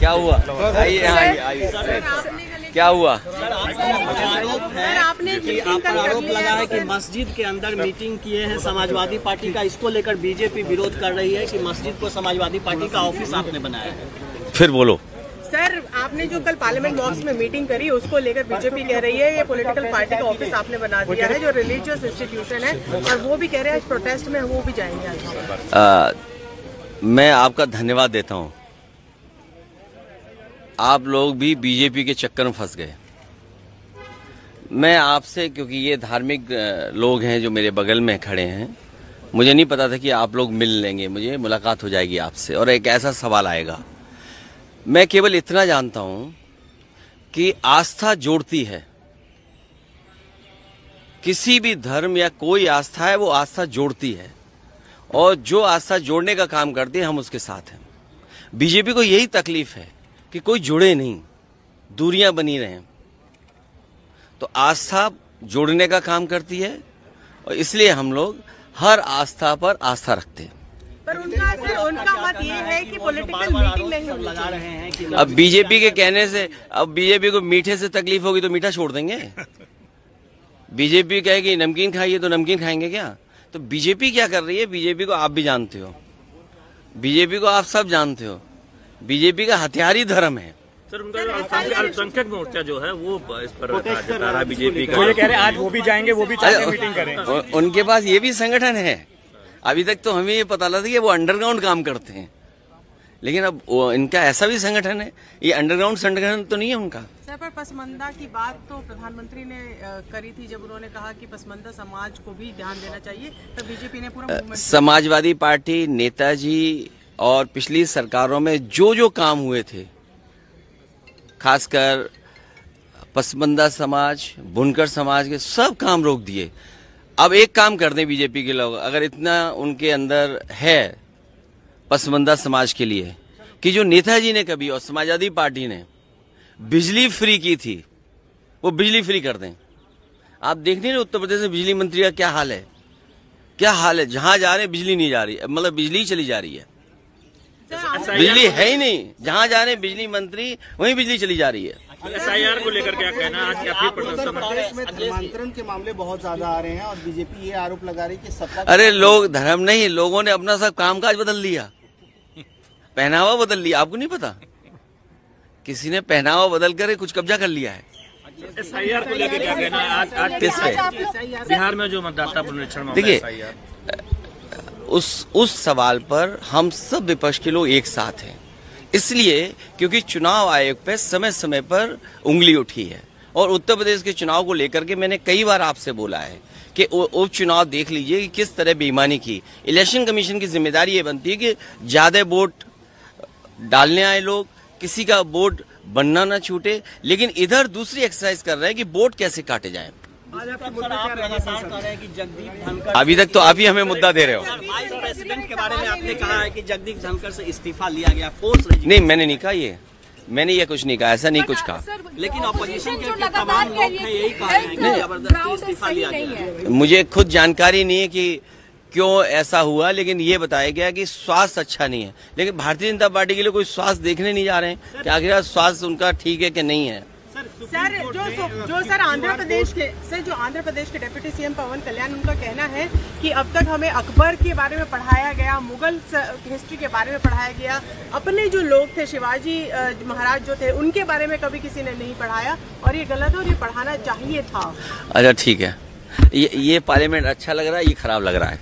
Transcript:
क्या हुआ? आइए आइए। क्या हुआ? आपने आरोप लगा है कि मस्जिद के अंदर मीटिंग किए हैं समाजवादी पार्टी का, इसको लेकर बीजेपी विरोध कर रही है कि मस्जिद को समाजवादी पार्टी का ऑफिस आपने बनाया है। फिर बोलो सर, आपने जो कल पार्लियामेंट बॉक्स में मीटिंग करी उसको लेकर बीजेपी कह रही है ये पॉलिटिकल पार्टी का ऑफिस आपने बना दिया है, जो रिलीजियस इंस्टीट्यूशन है, और वो भी कह रहे हैं प्रोटेस्ट में वो भी जाएंगे आज। मैं आपका धन्यवाद देता हूं। आप लोग भी बीजेपी के चक्कर में फंस गए। मैं आपसे, क्योंकि ये धार्मिक लोग हैं जो मेरे बगल में खड़े हैं, मुझे नहीं पता था कि आप लोग मिल लेंगे, मुझे मुलाकात हो जाएगी आपसे और एक ऐसा सवाल आएगा। मैं केवल इतना जानता हूं कि आस्था जोड़ती है। किसी भी धर्म या कोई आस्था है, वो आस्था जोड़ती है, और जो आस्था जोड़ने का काम करती है हम उसके साथ हैं। बीजेपी को यही तकलीफ है कि कोई जुड़े नहीं, दूरियां बनी रहें। तो आस्था जोड़ने का काम करती है, और इसलिए हम लोग हर आस्था पर आस्था रखते हैं। पर उनका मत ये है कि पॉलिटिकल मीटिंग नहीं लगा रहे हैं कि अब बीजेपी के कहने से, अब बीजेपी को मीठे से तकलीफ होगी तो मीठा छोड़ देंगे? बीजेपी कहेगी नमकीन खाइए तो नमकीन खाएंगे क्या? तो बीजेपी क्या कर रही है, बीजेपी को आप भी जानते हो, बीजेपी को आप सब जानते हो। बीजेपी का हथियार ही धर्म है। सर, उनका अल्पसंख्यक मोर्चा जो है वो इस पर बीजेपी का कह रहे हैं आज वो भी जाएंगे, वो भी चाहते हैं मीटिंग करें। उनके पास ये भी संगठन है। अभी तक तो हमें ये पता लगा कि वो अंडरग्राउंड काम करते हैं, लेकिन अब इनका ऐसा भी संगठन है। ये अंडरग्राउंड संगठन तो नहीं है उनका। सर, पर पसमंदा की बात तो प्रधानमंत्री ने करी थी जब उन्होंने कहा कि पसमंदा समाज को भी ध्यान देना चाहिए, तो बीजेपी ने पूरा समाजवादी पार्टी, नेताजी और पिछली सरकारों में जो जो काम हुए थे, खासकर पसमंदा समाज, बुनकर समाज के सब काम रोक दिए। अब एक काम कर दें बीजेपी के लोग, अगर इतना उनके अंदर है पसमंदा समाज के लिए, कि जो नेताजी ने कभी और समाजवादी पार्टी ने बिजली फ्री की थी, वो बिजली फ्री कर दें। आप देख नहीं रहे उत्तर प्रदेश में बिजली मंत्री का क्या हाल है? क्या हाल है? जहां जा रहे बिजली नहीं जा रही, मतलब बिजली चली जा रही है, बिजली है ही नहीं। जहां जा रहे बिजली मंत्री वहीं बिजली चली जा रही है। SIR को लेकर क्या कहना? आज क्या फिर प्रदेश में धर्मांतरण के मामले बहुत ज्यादा आ रहे हैं और बीजेपी ये आरोप लगा रही है कि सत्ता। अरे लोग धर्म नहीं, लोगों ने अपना सब कामकाज बदल दिया, पहनावा बदल लिया। आपको नहीं पता? किसी ने पहनावा बदल कर कुछ कब्जा कर लिया है। SIR को लेकर क्या कहना? आज किस पे? बिहार में जो मतदाता पुनरीक्षण, देखिए, उस सवाल पर हम सब विपक्ष के लोग एक साथ हैं, इसलिए क्योंकि चुनाव आयोग पे समय समय पर उंगली उठी है। और उत्तर प्रदेश के चुनाव को लेकर के मैंने कई बार आपसे बोला है कि उपचुनाव देख लीजिए कि किस तरह बेईमानी की। इलेक्शन कमीशन की जिम्मेदारी ये बनती है कि ज्यादा वोट डालने आए लोग, किसी का वोट बनना ना छूटे, लेकिन इधर दूसरी एक्सरसाइज कर रहे हैं कि वोट कैसे काटे जाए। अभी तक तो आप ही हमें मुद्दा दे रहे हो। वाइस प्रेसिडेंट के बारे में आपने कहा है कि जगदीप धनखड़ से इस्तीफा लिया गया, फोर्स नहीं, मैंने नहीं कहा ये, मैंने ये कुछ नहीं कहा, ऐसा नहीं कुछ कहा। लेकिन ऑपोजिशन के तमाम लोग हैं यही कहा है कि जबरदस्ती इस्तीफा लिया गया। मुझे खुद जानकारी नहीं है कि क्यों ऐसा हुआ, लेकिन ये बताया गया कि स्वास्थ्य अच्छा नहीं है। लेकिन भारतीय जनता पार्टी के लिए कोई स्वास्थ्य देखने नहीं जा रहे हैं कि आखिर स्वास्थ्य उनका ठीक है कि नहीं है। सर, जो आंध्र प्रदेश के डिप्टी सीएम पवन कल्याण, उनका कहना है कि अब तक हमें अकबर के बारे में पढ़ाया गया, मुगल हिस्ट्री के बारे में पढ़ाया गया, अपने जो लोग थे शिवाजी महाराज जो थे उनके बारे में कभी किसी ने नहीं पढ़ाया, और ये गलत है और ये पढ़ाना चाहिए था। अच्छा ठीक है, ये पार्लियामेंट अच्छा लग रहा है, ये खराब लग रहा है।